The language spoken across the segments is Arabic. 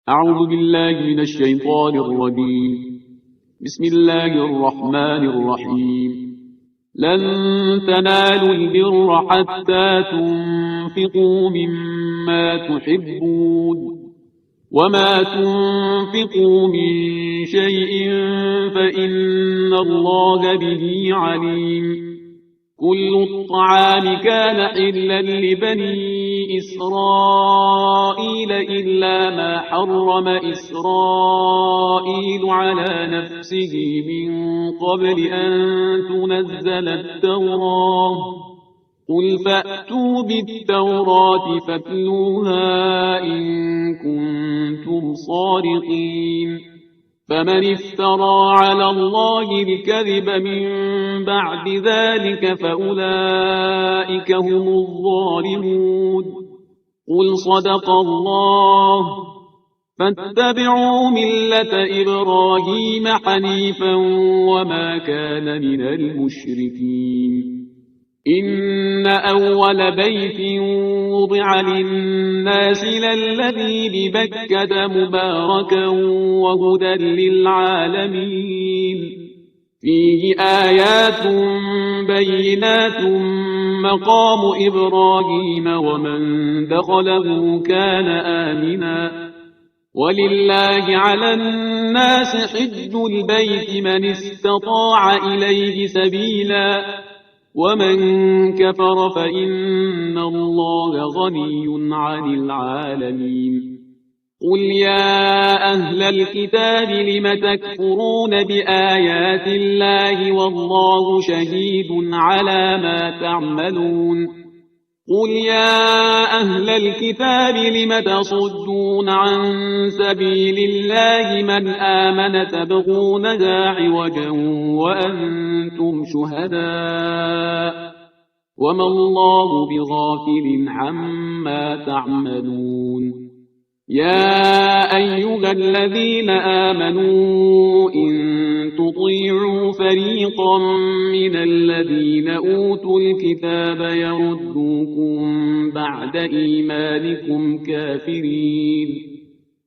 أعوذ بالله من الشيطان الرجيم. بسم الله الرحمن الرحيم. لن تنالوا البر حتى تنفقوا مما تحبون، وما تنفقوا من شيء فإن الله به عليم. كل الطعام كان حلا لبني إسرائيل إلا ما حرم إسرائيل على نفسه من قبل أن تنزل التوراة. قل فأتوا بالتوراة فاتلوها إن كنتم صادقين. فمن افترى على الله الكذب من بعد ذلك فأولئك هم الظالمون. قل صدق الله. فاتبعوا ملة إبراهيم حنيفا وما كان من المشركين. إن أول بيت وضع للناس للذي ببكة مباركا وهدى للعالمين. فيه آيات بينات مقام إبراهيم ومن دخله كان آمنا. ولله على الناس حج البيت من استطاع إليه سبيلا، ومن كفر فإن الله غني عن العالمين. قل يا أهل الكتاب لم تكفرون بآيات الله والله شهيد على ما تعملون. قل يا أهل الكتاب لم تصدون عن سبيل الله من آمن تبغونها عوجا وأنتم شهداء، وما الله بغافل عما تعملون. يا أيها الذين آمنوا إن تطيعوا فريقا من الذين أوتوا الكتاب يردوكم بعد إيمانكم كافرين.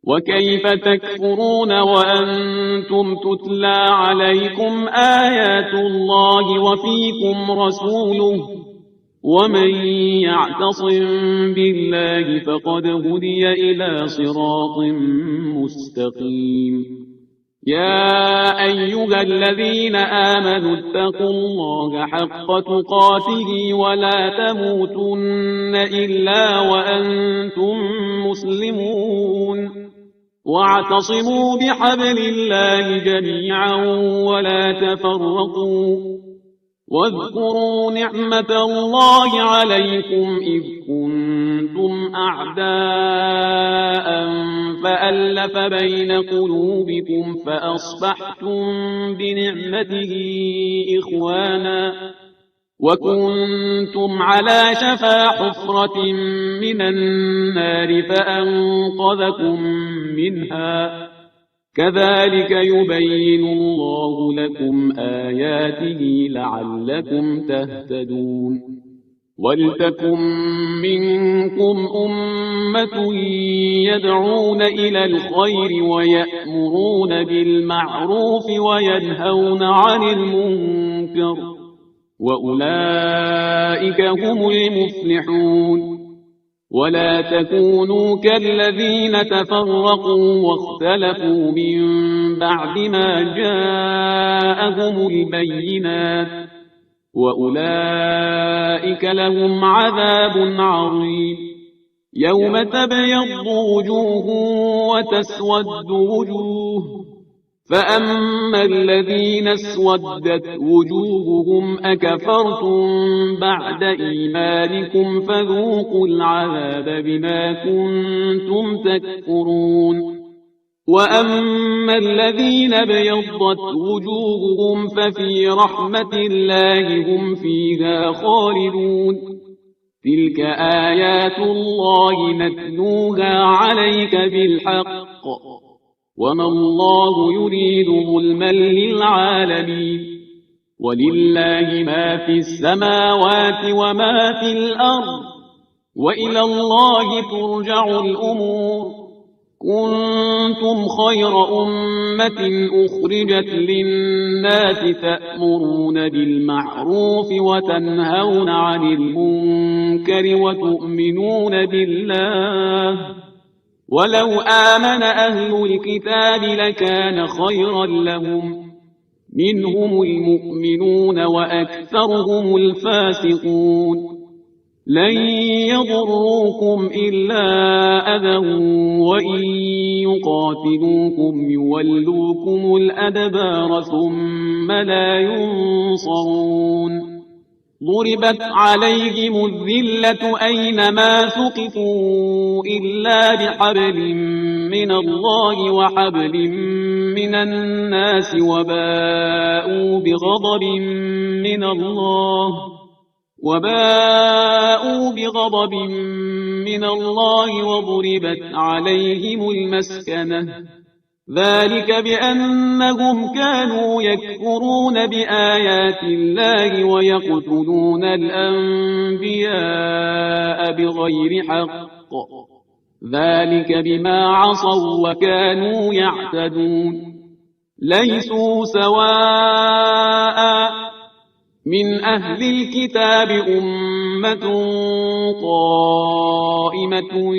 وكيف تكفرون وأنتم تتلى عليكم آيات الله وفيكم رسوله؟ ومن يعتصم بالله فقد هدي إلى صراط مستقيم. يا أيها الذين آمنوا اتقوا الله حق تقاته ولا تموتن إلا وأنتم مسلمون. واعتصموا بحبل الله جميعا ولا تفرقوا. واذكروا نعمة الله عليكم إذ كنتم أعداء فألف بين قلوبكم فأصبحتم بنعمته إخوانا، وكنتم على شفا حفرة من النار فأنقذكم منها. كذلك يبين الله لكم آياته لعلكم تهتدون. ولتكن منكم أمة يدعون إلى الخير ويأمرون بالمعروف وينهون عن المنكر، وأولئك هم المفلحون. ولا تكونوا كالذين تفرقوا واختلفوا من بعد ما جاءهم البينات، وأولئك لهم عذاب عظيم. يوم تبيض وجوه وتسود وجوه، فأما الذين اسودت وجوههم أكفرتم بعد إيمانكم فذوقوا العذاب بما كنتم تكفرون. وأما الذين ابيضت وجوههم ففي رحمة الله هم فيها خالدون. تلك آيات الله نتلوها عليك بالحق، وما الله يريد ظلما للعالمين. ولله ما في السماوات وما في الأرض، وإلى الله ترجع الأمور. كنتم كنتم خير أمة أخرجت للناس تأمرون بالمعروف وتنهون عن المنكر وتؤمنون بالله ولو آمن أهل الكتاب لكان خيرا لهم منهم المؤمنون وأكثرهم الفاسقون لن يضروكم إلا أذى وإن يقاتلوكم يولوكم الأدبار ثم لا ينصرون ضربت عليهم الذلة أينما ثقفوا إلا بحبل من الله وحبل من الناس وباءوا بغضب من الله وضربت عليهم المسكنة ذلك بأنهم كانوا يكفرون بآيات الله ويقتلون الأنبياء بغير حق ذلك بما عصوا وكانوا يعتدون ليسوا سواء من أهل الكتاب أمة قائمة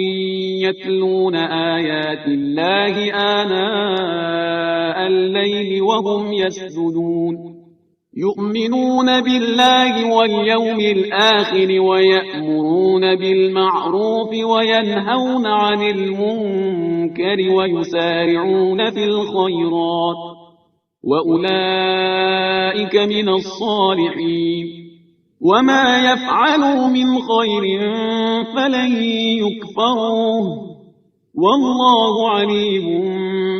يتلون آيات الله آناء الليل وهم يسجدون يؤمنون بالله واليوم الآخر ويأمرون بالمعروف وينهون عن المنكر ويسارعون في الخيرات وأولئك من الصالحين وما يفعلوا من خير فلن يكفروه والله عليم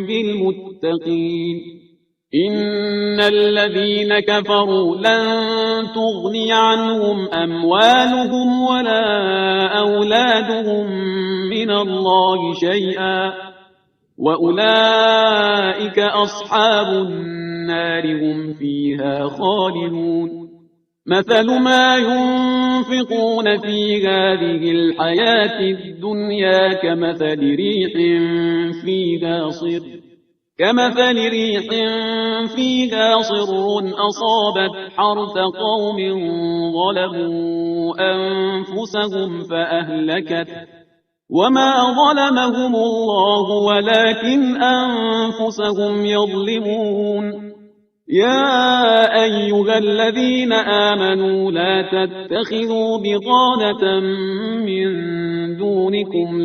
بالمتقين إن الذين كفروا لن تغني عنهم أموالهم ولا أولادهم من الله شيئا وأولئك أصحاب النار هم فيها خالدون مثل ما ينفقون في هذه الحياة الدنيا كمثل ريح فيها صر أصابت حرث قوم ظلموا أنفسهم فأهلكت وما ظلمهم الله ولكن أنفسهم يظلمون يا أيها الذين آمنوا لا تتخذوا بطانة من دونكم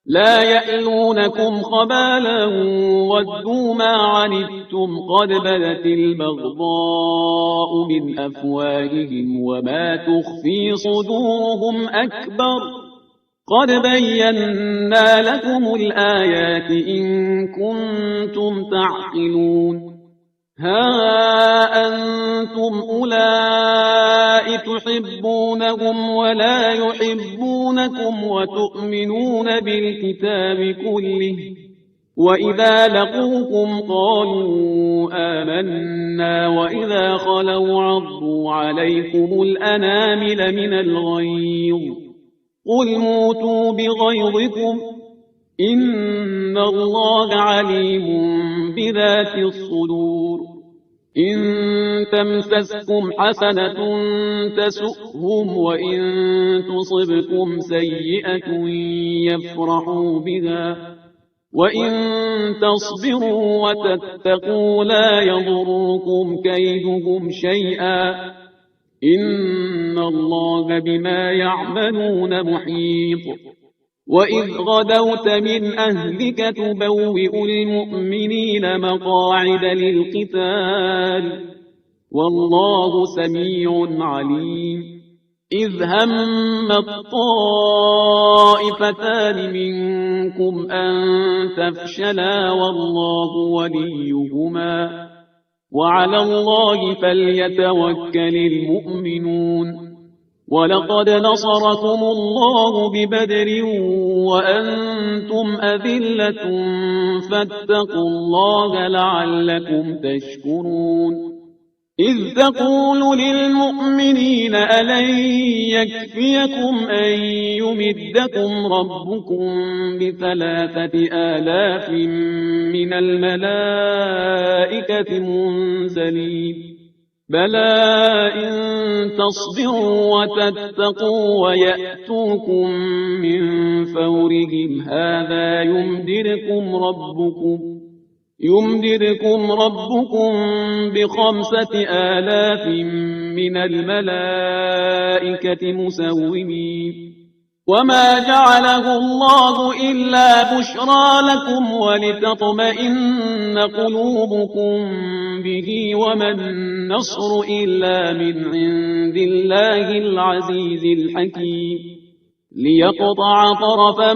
لا يألونكم خبالا ودوا ما عنتم قد بدت البغضاء من أفواههم وما تخفي صدورهم أكبر قد بينا لكم الآيات إن كنتم تعقلون ها أنتم أولئك تحبونهم ولا يحبونكم وتؤمنون بالكتاب كله وإذا لقوكم قالوا آمنا وإذا خلوا عضوا عليكم الأنامل من الغيظ قل موتوا بغيظكم إن الله عليم بذات الصدور إن تمسسكم حسنة تسؤهم وإن تصبكم سيئة يفرحوا بها وإن تصبروا وتتقوا لا يضركم كيدهم شيئا إن الله بما يعملون محيط وإذ غدوت من أهلك تبوئ المؤمنين مقاعد للقتال والله سميع عليم إذ هم الطائفتان منكم أن تفشلا والله وليهما وعلى الله فليتوكل المؤمنون ولقد نصركم الله ببدر وأنتم أذلة فاتقوا الله لعلكم تشكرون إذ تقول للمؤمنين ألن يكفيكم أن يمدكم ربكم ب3,000 من الملائكة منزلين بلى إن تصبروا وتتقوا ويأتوكم من فورهم هذا يمددكم ربكم ب5,000 من الملائكة مسومين وما جعله الله إلا بشرى لكم ولتطمئن قلوبكم به وما النصر إلا من عند الله العزيز الحكيم ليقطع طرفا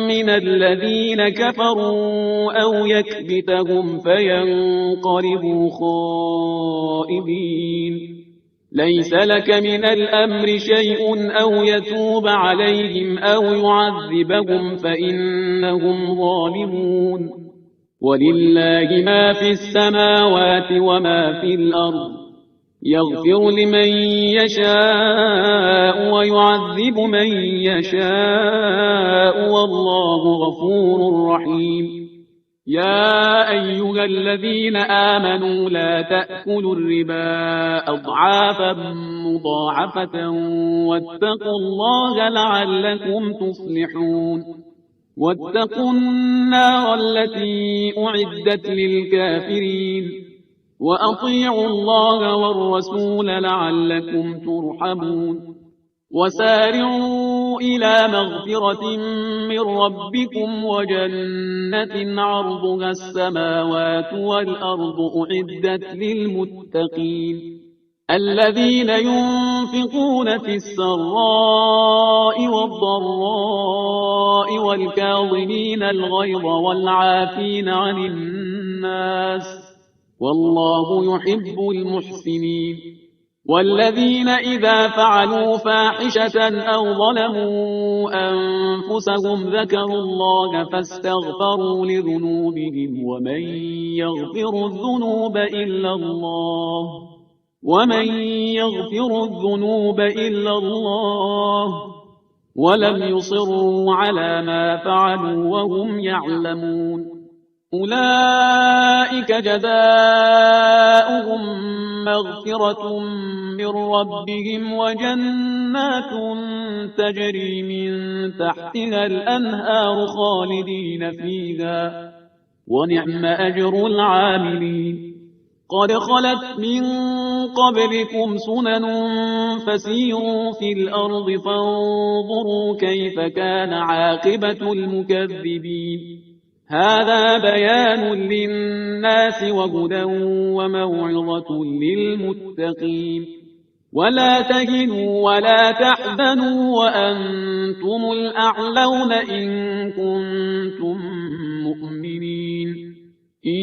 من الذين كفروا أو يكبتهم فينقلبوا خائبين ليس لك من الأمر شيء أو يتوب عليهم أو يعذبهم فإنهم ظالمون ولله ما في السماوات وما في الأرض يغفر لمن يشاء ويعذب من يشاء والله غفور رحيم يا أيها الذين آمنوا لا تأكلوا الربا أضعافا مضاعفة واتقوا الله لعلكم تفلحون واتقوا النار التي أعدت للكافرين وأطيعوا الله والرسول لعلكم ترحمون وسارعوا إلى مغفرة من ربكم وجنة عرضها السماوات والأرض أعدت للمتقين الذين ينفقون في السراء والضراء والكاظمين الغيظ والعافين عن الناس والله يحب المحسنين والذين إذا فعلوا فاحشة أو ظلموا أنفسهم ذكروا الله فاستغفروا لذنوبهم ومن يغفر الذنوب إلا الله ولم يصروا على ما فعلوا وهم يعلمون أولئك جزاؤهم مغفرة من ربهم وجنات تجري من تحتها الأنهار خالدين فيها ونعم أجر العاملين قد خلت من قبلكم سنن فسيروا في الأرض فانظروا كيف كان عاقبة المكذبين هذا بيان للناس وهدى وموعظة للمتقين ولا تهنوا ولا تحزنوا وأنتم الأعلون إن كنتم مؤمنين إن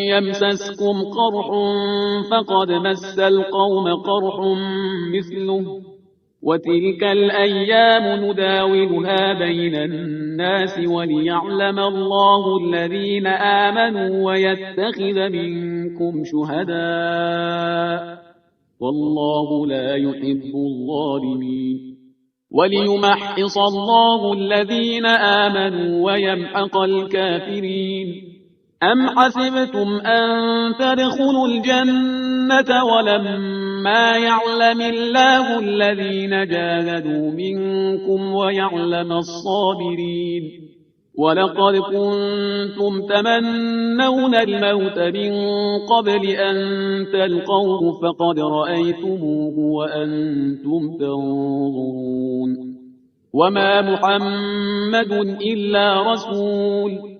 يمسسكم قرح فقد مس القوم قرح مثله وتلك الأيام نداولها بين الناس وليعلم الله الذين آمنوا ويتخذ منكم شهداء والله لا يحب الظالمين وليمحص الله الذين آمنوا ويمحق الكافرين أم حسبتم أن تدخلوا الجنة ولما يعلم الله الذين جاهدوا منكم ويعلم الصابرين ولقد كنتم تمنون الموت من قبل أن تلقوه فقد رأيتموه وأنتم تنظرون وما محمد إلا رسول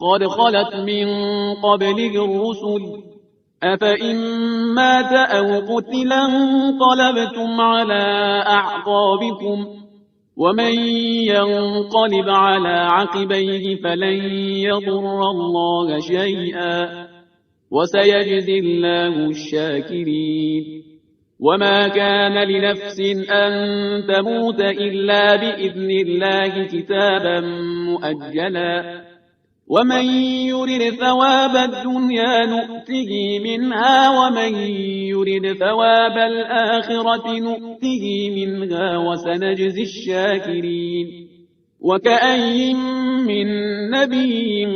قد خلت من قبله الرسل أفإن مات أو قتل انقلبتم على أعقابكم ومن ينقلب على عقبيه فلن يضر الله شيئا وسيجزي الله الشاكرين وما كان لنفس أن تموت إلا بإذن الله كتابا مؤجلا ومن يرد ثواب الدنيا نؤته منها ومن يرد ثواب الآخرة نؤته منها وسنجزي الشاكرين. وكأي من نبي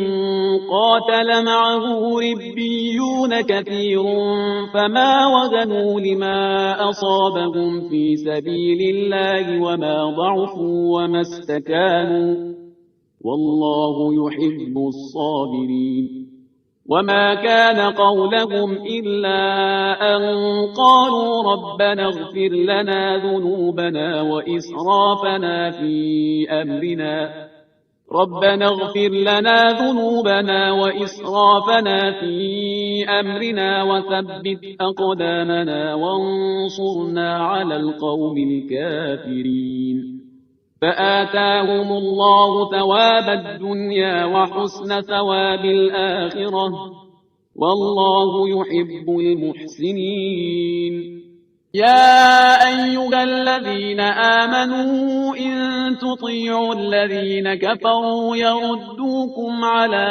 قاتل معه ربيون كثير فما وهنوا لما أصابهم في سبيل الله وما ضعفوا وما استكانوا والله يحب الصابرين. وما كان قولهم إلا أن قالوا ربنا اغفر لنا ذنوبنا وإسرافنا في أمرنا وثبت أقدامنا وانصرنا على القوم الكافرين. فآتاهم الله ثواب الدنيا وحسن ثواب الآخرة والله يحب المحسنين. يا أيها الذين آمنوا إن تطيعوا الذين كفروا يردوكم على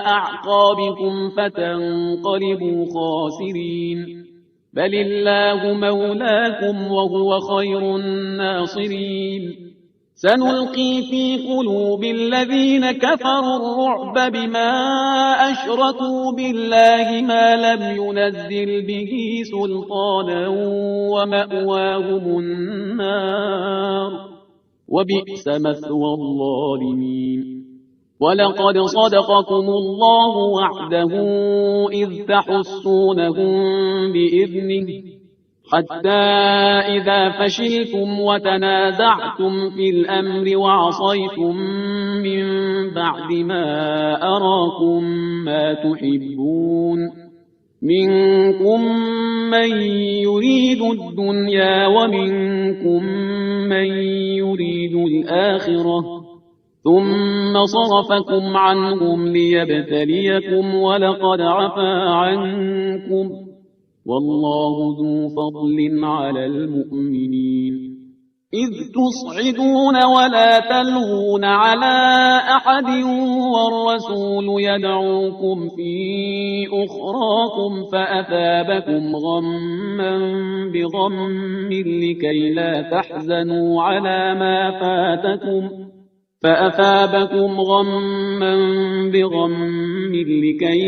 أعقابكم فتنقلبوا خاسرين. بل الله مولاكم وهو خير الناصرين. سنلقي في قلوب الذين كفروا الرعب بما أشركوا بالله ما لم ينزل به سلطانا ومأواهم النار وبئس مثوى الظالمين. ولقد صدقكم الله وعده إذ تحسونهم بإذنه حتى إذا فشلتم وتنازعتم في الأمر وعصيتم من بعد ما أراكم ما تحبون منكم من يريد الدنيا ومنكم من يريد الآخرة ثم صرفكم عنهم ليبتليكم ولقد عفا عنكم والله ذو فضل على المؤمنين. إذ تصعدون ولا تلوون على أحد والرسول يدعوكم في أخراكم فأثابكم غما بغم لكي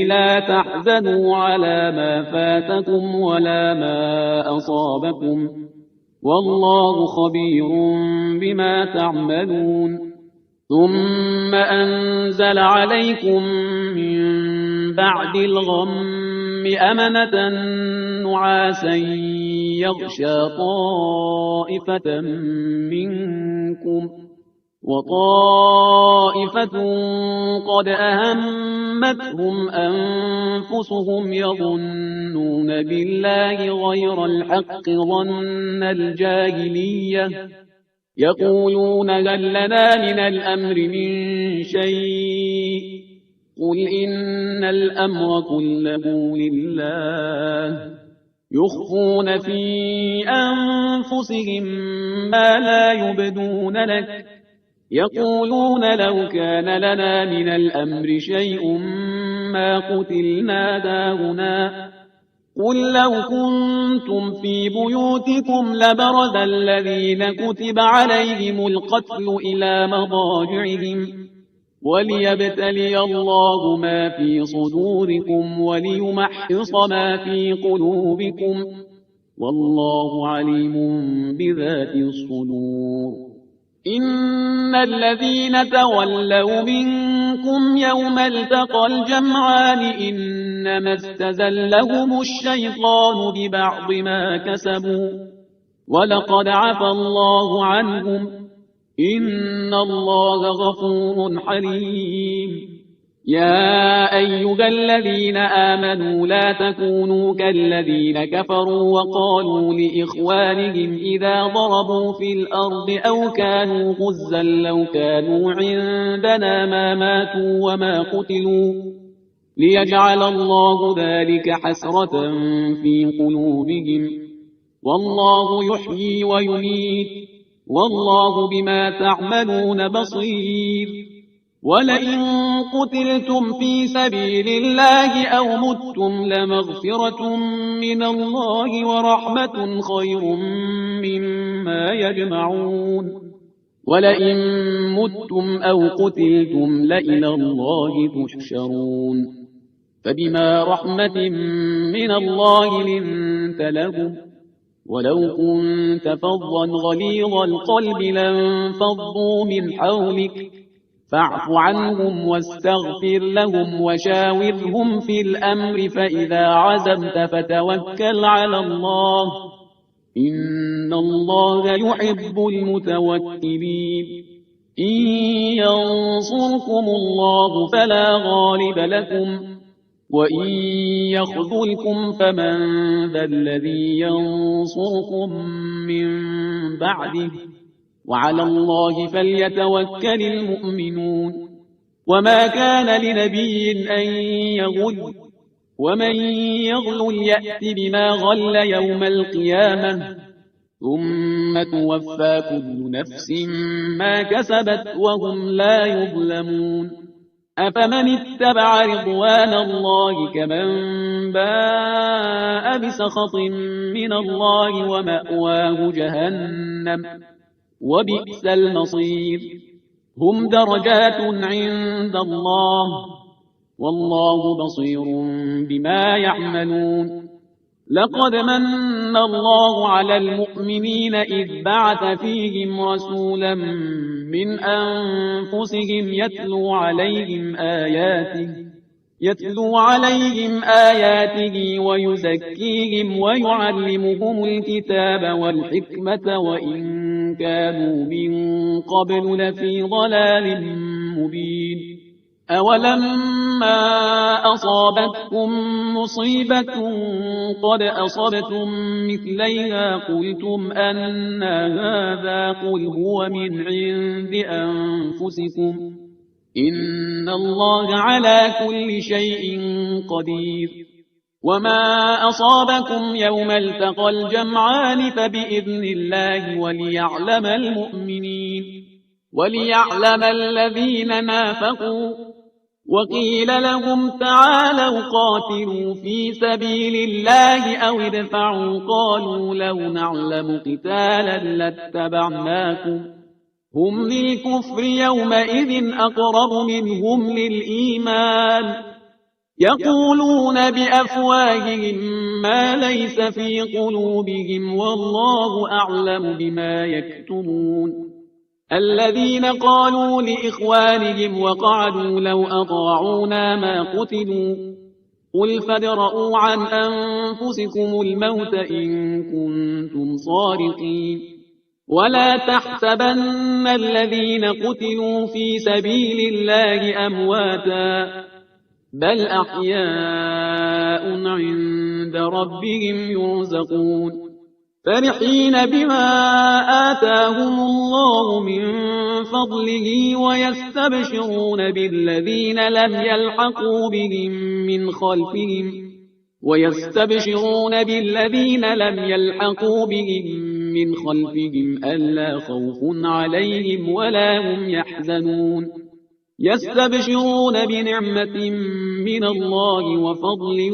لا تحزنوا على ما فاتكم ولا ما أصابكم والله خبير بما تعملون. ثم أنزل عليكم من بعد الغم أمنة نعاسا يغشى طائفة منكم وطائفة قد أهمتهم أنفسهم يظنون بالله غير الحق ظن الجاهلية يقولون هل لنا من الأمر من شيء قل إن الأمر كله لله يخفون في أنفسهم ما لا يبدون لك يقولون لو كان لنا من الأمر شيء ما قتلنا هاهنا قل لو كنتم في بيوتكم لبرز الذين كتب عليهم القتل إلى مضاجعهم وليبتلي الله ما في صدوركم وليمحص ما في قلوبكم والله عليم بذات الصدور. إن الذين تولوا منكم يوم التقى الجمعان إنما استزلهم الشيطان ببعض ما كسبوا ولقد عفى الله عنهم إن الله غفور حليم. يا أيها الذين آمنوا لا تكونوا كالذين كفروا وقالوا لإخوانهم إذا ضربوا في الأرض أو كانوا غزا لو كانوا عندنا ما ماتوا وما قتلوا ليجعل الله ذلك حسرة في قلوبهم والله يحيي ويميت والله بما تعملون بصير. ولئن قتلتم في سبيل الله أو متم لمغفرة من الله ورحمة خير مما يجمعون ولئن متم أو قتلتم لإلى الله تحشرون فبما رحمة من الله لنت لهم ولو كنت فظا غليظ القلب لانفضوا من حولك فاعف عنهم واستغفر لهم وشاورهم في الأمر فإذا عزمت فتوكل على الله إن الله يحب المتوكلين إن ينصركم الله فلا غالب لكم وإن يخذلكم فمن ذا الذي ينصركم من بعده وعلى الله فليتوكل المؤمنون وما كان لنبي أن يغل ومن يغل يأت بما غل يوم القيامة ثم توفى كل نفس ما كسبت وهم لا يظلمون أفمن اتبع رضوان الله كمن باء بسخط من الله ومأواه جهنم وبئس المصير هم درجات عند الله والله بصير بما يعملون لقد من الله على المؤمنين إذ بعث فيهم رسولا من أنفسهم يتلو عليهم آياته ويزكيهم ويعلمهم الكتاب والحكمة وإن كانوا من قبل لفي ضلال مبين أولما أصابتكم مصيبة قد أصبتم مثليها قلتم أن هذا قل هو من عند أنفسكم إن الله على كل شيء قدير وما أصابكم يوم التقى الجمعان فبإذن الله وليعلم الذين نافقوا وقيل لهم تعالوا قاتلوا في سبيل الله أو ادفعوا قالوا لو نعلم قتالا لاتبعناكم هم للكفر يومئذ أقرب منهم للإيمان يقولون بأفواههم ما ليس في قلوبهم والله أعلم بما يكتمون الذين قالوا لإخوانهم وقعدوا لو أطاعونا ما قتلوا قل فادرءوا عن أنفسكم الموت إن كنتم صادقين ولا تحسبن الذين قتلوا في سبيل الله أمواتا بل أحياء عند ربهم يرزقون فرحين بما آتاهم الله من فضله ويستبشرون بالذين لم يلحقوا بهم من خلفهم ألا خوف عليهم ولا هم يحزنون يستبشرون بنعمة من الله وفضل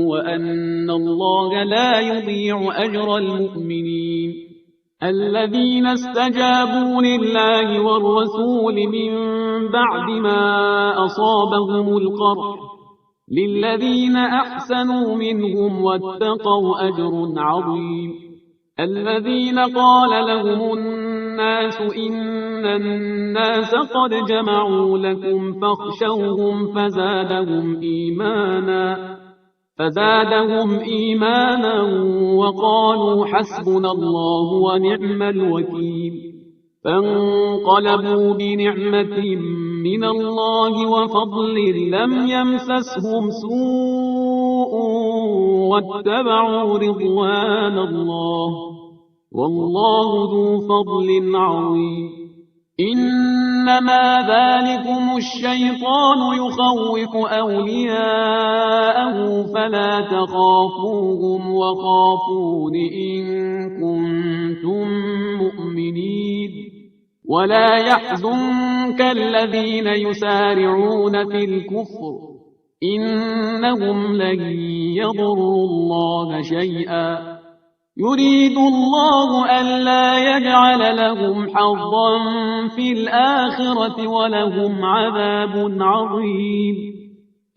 وأن الله لا يضيع أجر المؤمنين الذين استجابوا لله والرسول من بعد ما أصابهم القرح للذين أحسنوا منهم واتقوا أجر عظيم الذين قال لهم الناس إن الناس قد جمعوا لكم فاخشوهم فزادهم إيمانا وقالوا حسبنا الله ونعم الوكيل فانقلبوا بنعمة من الله وفضل لم يمسسهم سوء واتبعوا رضوان الله والله ذو فضل عظيم إنما ذلكم الشيطان يخوف أولياءه فلا تخافوهم وخافون إن كنتم مؤمنين ولا يحزنك الذين يسارعون في الكفر إنهم لن يضروا الله شيئا يريد الله ألا يجعل لهم حظا في الآخرة ولهم عذاب عظيم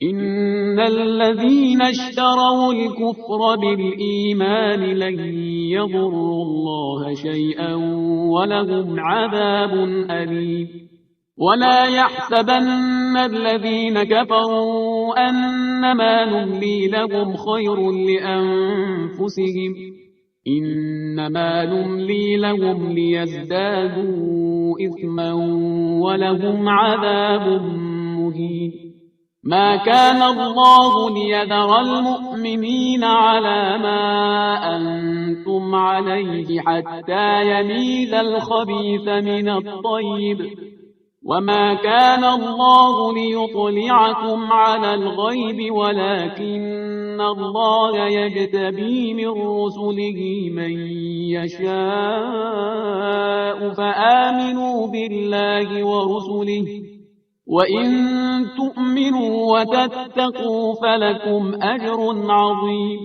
إن الذين اشتروا الكفر بالإيمان لن يضروا الله شيئا ولهم عذاب أليم ولا يحسبن الذين كفروا أنما نملي لهم خير لأنفسهم إنما نملي لهم ليزدادوا إثما ولهم عذاب مهين ما كان الله ليذر المؤمنين على ما أنتم عليه حتى يميز الخبيث من الطيب وما كان الله ليطلعكم على الغيب ولكن الله يجتبي من رسله من يشاء فآمنوا بالله ورسله وإن تؤمنوا وتتقوا فلكم أجر عظيم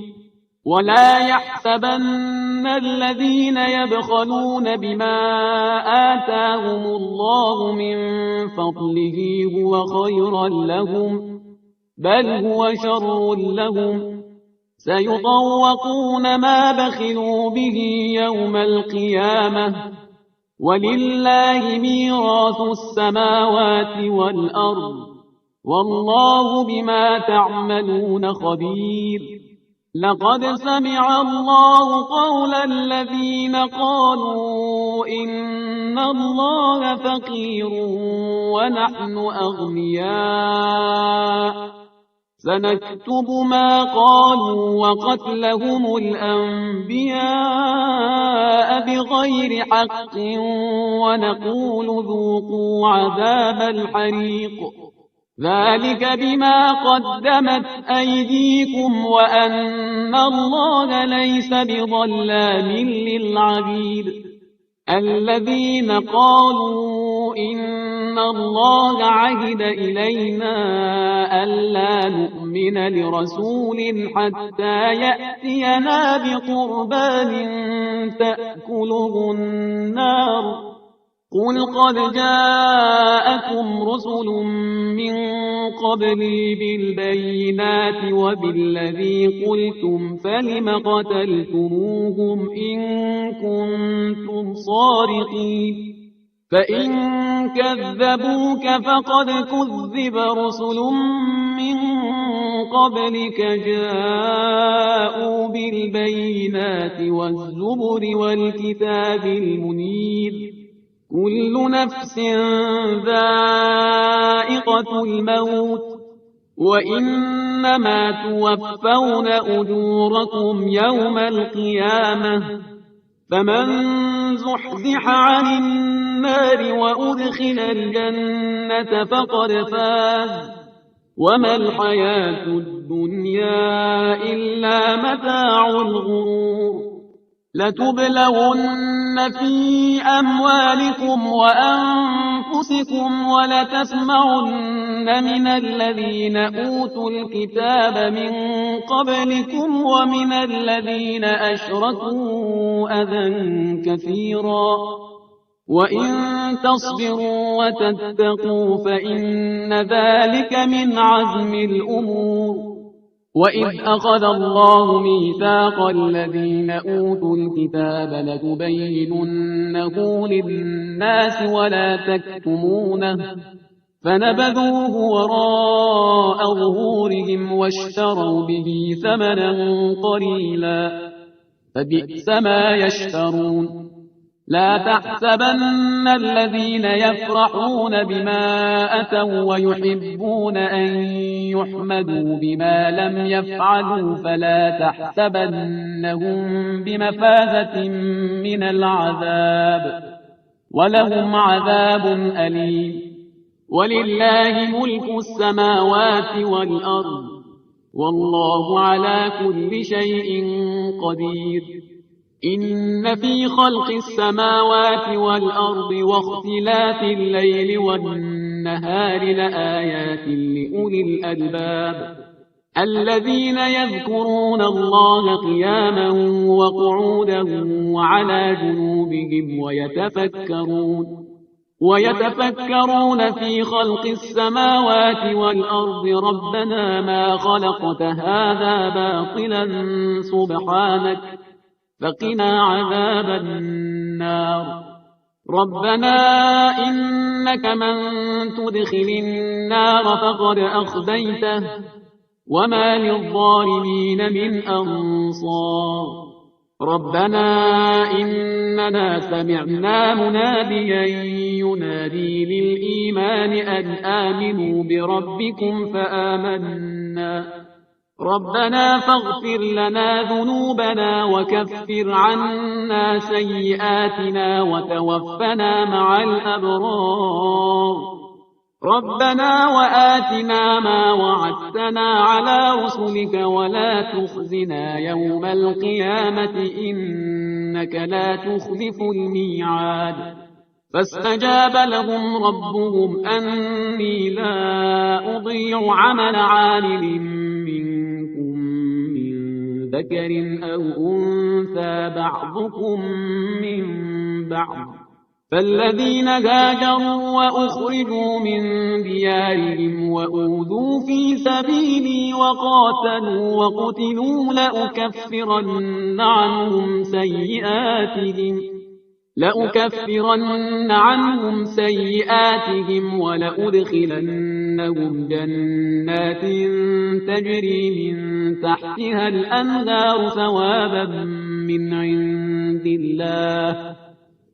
ولا يحسبن الذين يبخلون بما آتاهم الله من فضله هو خيرا لهم بل هو شر لهم سيطوقون ما بخلوا به يوم القيامة ولله ميراث السماوات والأرض والله بما تعملون خبير لقد سمع الله قول الذين قالوا إن الله فقير ونحن أغنياء سنكتب ما قالوا وقتلهم الأنبياء بغير حق ونقول ذوقوا عذاب الحريق ذلك بما قدمت أيديكم وأن الله ليس بظلام للعبيد الذين قالوا إن الله عهد إلينا ألا نؤمن لرسول حتى يأتينا بقربان تأكله النار قل قد جاءكم رسل من قبلي بالبينات وبالذي قلتم فلم قتلتموهم إن كنتم صادقين فإن كذبوك فقد كذب رسل من قبلك جاءوا بالبينات والزبر والكتاب المنير كل نفس ذائقة الموت وإنما توفون أجوركم يوم القيامة فمن زحزح عن النار وأدخل الجنة فقد فاز وما الحياة الدنيا إلا متاع الغرور لتبلغن في أموالكم وأنفسكم ولتسمعن من الذين أوتوا الكتاب من قبلكم ومن الذين أشركوا أذى كثيرا وإن تصبروا وتتقوا فإن ذلك من عزم الأمور وإذ أخذ الله ميثاق الذين أوتوا الكتاب لتبيننه للناس ولا تكتمونه فنبذوه وراء ظهورهم واشتروا به ثمنا قليلا فبئس ما يشترون لا تحسبن الذين يفرحون بما أتوا ويحبون أن يحمدوا بما لم يفعلوا فلا تحسبنهم بمفازة من العذاب ولهم عذاب أليم ولله ملك السماوات والأرض والله على كل شيء قدير إن في خلق السماوات والأرض واختلاف الليل والنهار لآيات لأولي الألباب الذين يذكرون الله قياما وقعودا وعلى جنوبهم ويتفكرون في خلق السماوات والأرض ربنا ما خلقت هذا باطلا سبحانك فقنا عذاب النار ربنا إنك من تدخل النار فقد أخزيته وما للظالمين من أنصار ربنا إننا سمعنا مناديا ينادي للإيمان أن آمنوا بربكم فآمنا ربنا فاغفر لنا ذنوبنا وكفر عنا سيئاتنا وتوفنا مع الأبرار ربنا وآتنا ما وعدتنا على رسلك ولا تخزنا يوم القيامة إنك لا تخلف الميعاد فاستجاب لهم ربهم أني لا أضيع عمل عامل منكم من ذكر أو أنثى بعضكم من بعض فالذين هاجروا وأخرجوا من ديارهم وأوذوا في سبيلي وقاتلوا وقتلوا لأكفرن عنهم سيئاتهم ولأدخلنهم جنات تجري من تحتها الأنهار ثوابا من عند الله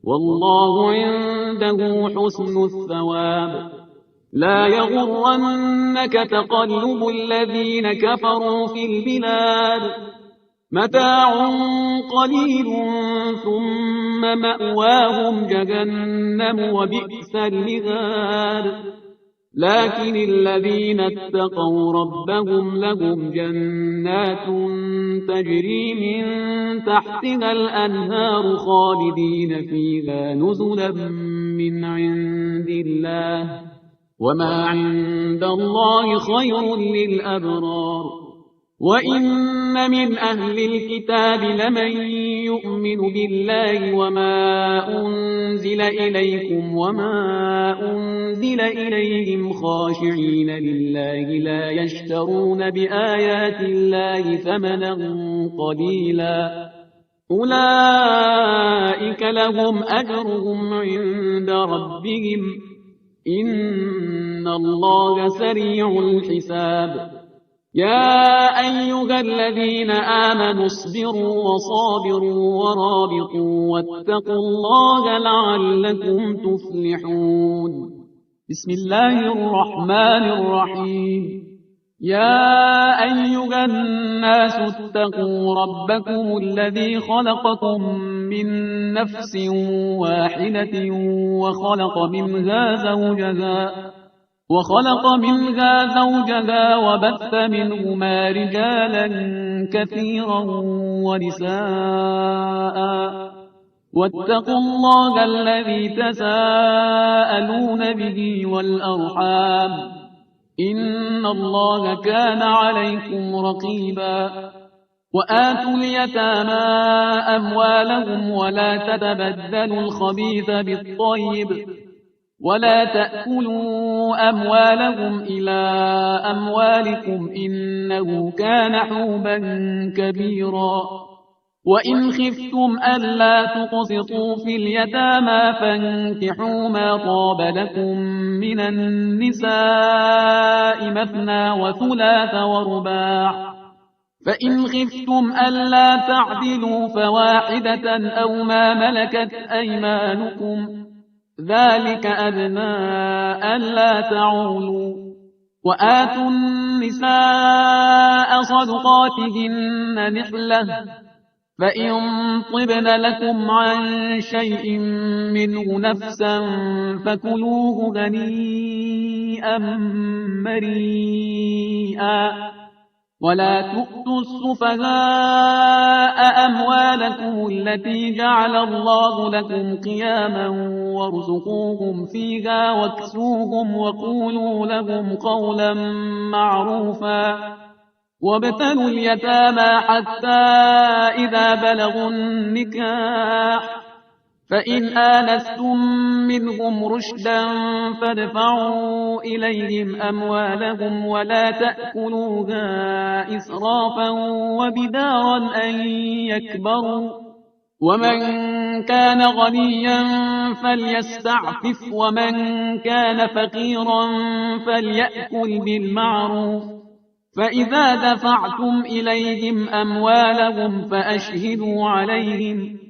والله عنده حسن الثواب لا يغرنك تقلب الذين كفروا في البلاد متاع قليل ثم مأواهم جهنم وبئس المهاد لكن الذين اتقوا ربهم لهم جنات تجري من تحتها الأنهار خالدين فيها نزلا من عند الله وما عند الله خير للأبرار وإن من أهل الكتاب لمن يؤمن بالله وما أنزل إليكم وما أنزل إليهم خاشعين لله لا يشترون بآيات الله ثمنا قليلا أولئك لهم أجرهم عند ربهم إن الله سريع الحساب يا أيها الذين آمنوا اصبروا وصابروا ورابطوا واتقوا الله لعلكم تفلحون بسم الله الرحمن الرحيم يا أيها الناس اتقوا ربكم الذي خلقكم من نفس واحدة وخلق منها زوجها وبث منهما رجالا كثيرا ونساء واتقوا الله الذي تساءلون به والأرحام إن الله كان عليكم رقيبا وآتوا اليتامى أموالهم ولا تتبدلوا الخبيث بالطيب ولا تأكلوا أموالهم إلى أموالكم إنه كان حوبا كبيرا وإن خفتم ألا تقسطوا في اليتامى فانكحوا ما طاب لكم من النساء مثنى وثلاث ورباع فإن خفتم ألا تعدلوا فواحدة أو ما ملكت أيمانكم ذلك أدنى ألا تعولوا وآتوا النساء صدقاتهن نحلة فإن طبن لكم عن شيء منه نفسا فكلوه هنيئا مريئا ولا تؤتوا السفهاء أموالكم التي جعل الله لكم قياما وارزقوهم فيها واكسوهم وقولوا لهم قولا معروفا وابتلوا اليتامى حتى إذا بلغوا النكاح فإن آنستم منهم رشدا فادفعوا إليهم أموالهم ولا تأكلوها إسرافا وبدارا أن يكبروا ومن كان غنيا فليستعفف ومن كان فقيرا فليأكل بالمعروف فإذا دفعتم إليهم أموالهم فأشهدوا عليهم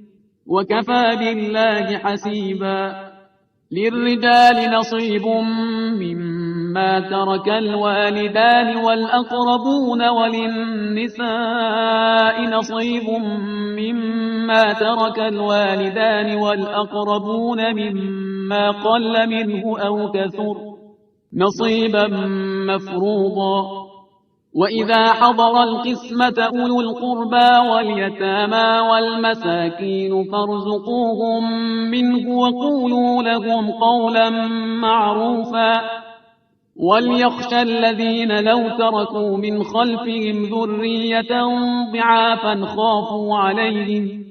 وكفى بالله حسيبا للرجال نصيب مما ترك الوالدان والأقربون وللنساء نصيب مما ترك الوالدان والأقربون مما قل منه أو كثر نصيبا مفروضا وإذا حضر القسمة أولو القربى واليتامى والمساكين فارزقوهم منه وقولوا لهم قولا معروفا وليخشى الذين لو تركوا من خلفهم ذرية ضعافا خافوا عليهم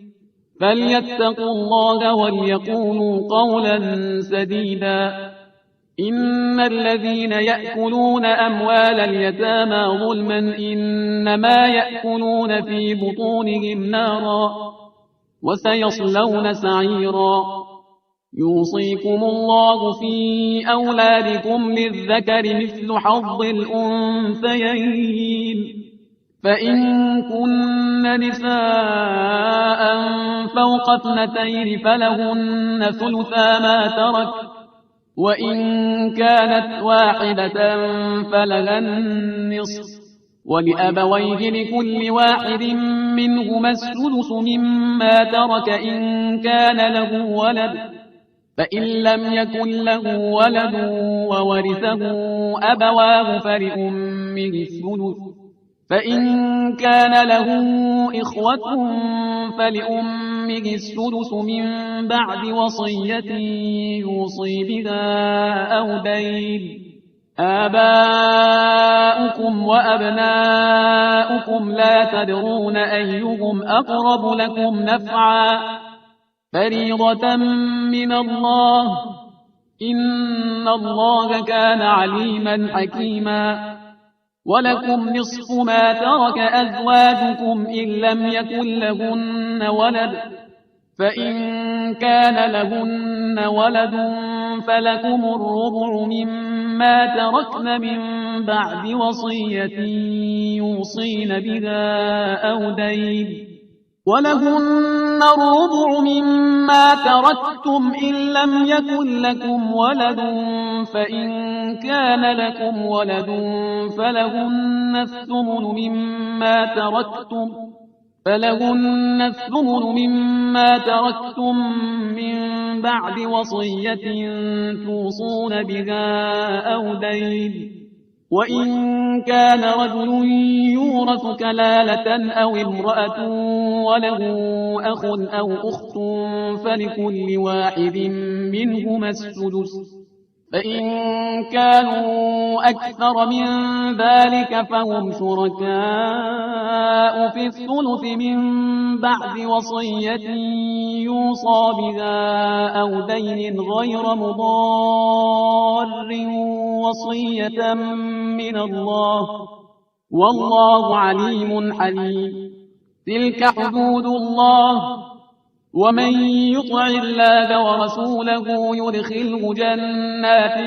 فليتقوا الله وليقولوا قولا سديدا إن الذين يأكلون أموال اليتامى ظلما إنما يأكلون في بطونهم نارا وسيصلون سعيرا يوصيكم الله في أولادكم للذكر مثل حظ الأنثيين فإن كن نساء فوق 2 فلهن ثلثا ما ترك وإن كانت واحدة فلها النصف ولأبويه لكل واحد منهما السدس مما ترك إن كان له ولد فإن لم يكن له ولد وورثه أبواه فلأمه الثلث فإن كان له إخوة فلأمه السدس من بعد وصية يوصي بها أو دين آباؤكم وأبناؤكم لا تدرون أيهم أقرب لكم نفعا فريضة من الله إن الله كان عليما حكيما ولكم نصف ما ترك أزواجكم إن لم يكن لهن ولد فإن كان لهن ولد فلكم الربع مما تركن من بعد وصية يوصين بها أو دين ولهن الربع مما تركتم إن لم يكن لكم ولد فإن كان لكم ولد فلهن الثمن مما تركتم من بعد وصية توصون بها أو دين وإن كان رجل يورث كلالة أو امرأة وله أخ أو أخت فلكل واحد منهما السدس فإن كانوا أكثر من ذلك فهم شركاء في الثلث من بعد وصية يوصى بها أو دين غير مضار وصية من الله والله عليم حليم تلك حدود الله ومن يطع الله ورسوله يدخله جنات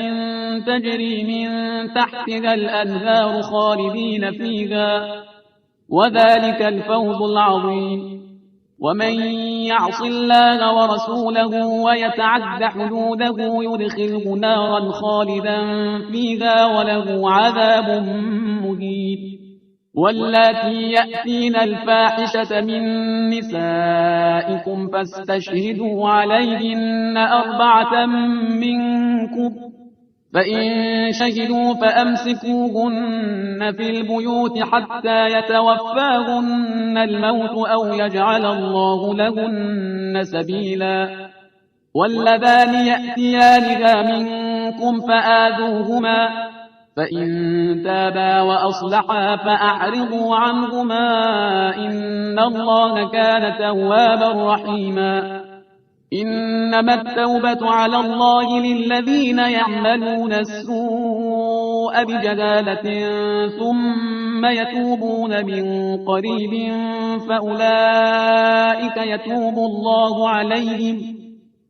تجري من تحتها الأنهار خالدين فيها وذلك الفوز العظيم ومن يعص الله ورسوله ويتعد حدوده يدخله نارا خالدا فيها وله عذاب مهين واللاتي يأتين الفاحشة من نسائكم فاستشهدوا عليهن 4 منكم فإن شهدوا فأمسكوهن في البيوت حتى يتوفاهن الموت أو يجعل الله لهن سبيلا. واللذان يأتيانها منكم فآذوهما، فإن تابا وأصلحا فأعرضوا عنهما، إن الله كان توابا رحيما. إنما التوبة على الله للذين يعملون السوء بجهالة ثم يتوبون من قريب فأولئك يتوب الله عليهم،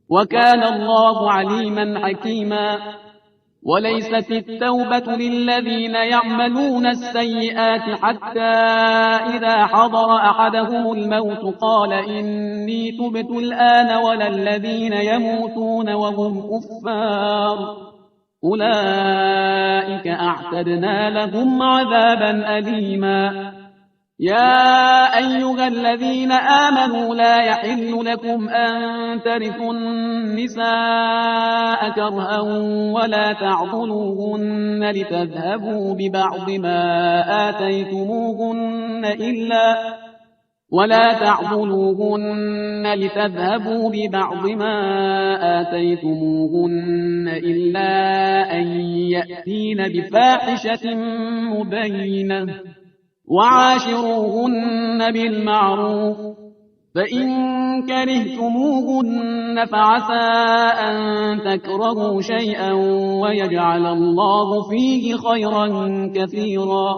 وكان الله عليما حكيما. وليست التوبة للذين يعملون السيئات حتى إذا حضر أحدهم الموت قال إني تبت الآن، ولا الذين يموتون وهم كفار أولئك أعتدنا لهم عذابا أليما. يا أيها الذين آمنوا لا يحل لكم أن ترثوا النساء كرها ولا تعضلوهن لتذهبوا ببعض ما آتيتموهن إلا أن يأتين بفاحشة مبينة، وعاشروهن بالمعروف. فإن كرهتموهن فعسى أن تكرهوا شيئا ويجعل الله فيه خيرا كثيرا.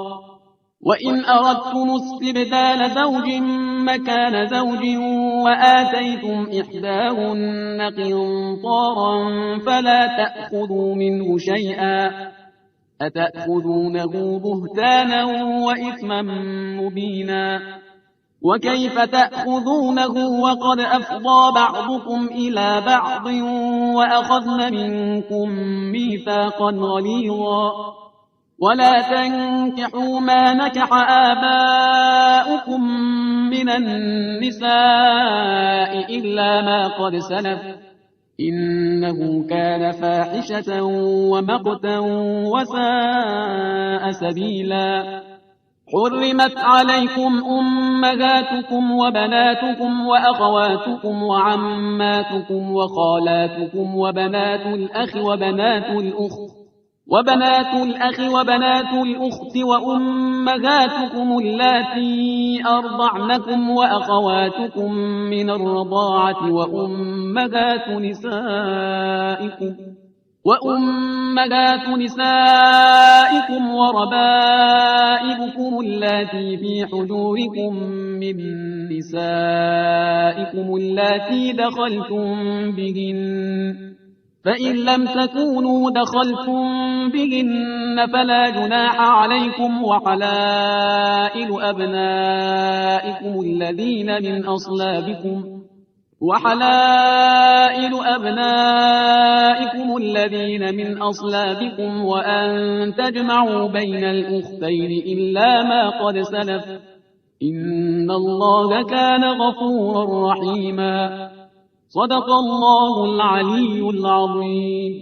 وإن أردتم استبدال زوج مكان زوج وآتيتم إحداهن قنطارا فلا تأخذوا منه شيئا، أتأخذونه بهتانا وإثما مبينا. وكيف تأخذونه وقد أفضى بعضكم إلى بعض وأخذن منكم ميثاقا غليظا. ولا تنكحوا ما نكح آباؤكم من النساء إلا ما قد سلف، إنه كان فاحشة ومقتا وساء سبيلا. حرمت عليكم أمهاتكم وبناتكم وأخواتكم وعماتكم وخالاتكم وبنات الأخ وبنات الأخت وأمهاتكم اللاتي أرضعنكم وأخواتكم من الرضاعة وأمهات نسائكم وربائبكم اللاتي في حجوركم من نسائكم اللاتي دخلتم بهن، فإن لم تكونوا دخلتم بهن فلا جناح عليكم. وحلائل أبنائكم الذين من أصلابكم وأن تجمعوا بين الأختين إلا ما قد سلف، إن الله كان غفورا رحيما. صدق الله العلي العظيم.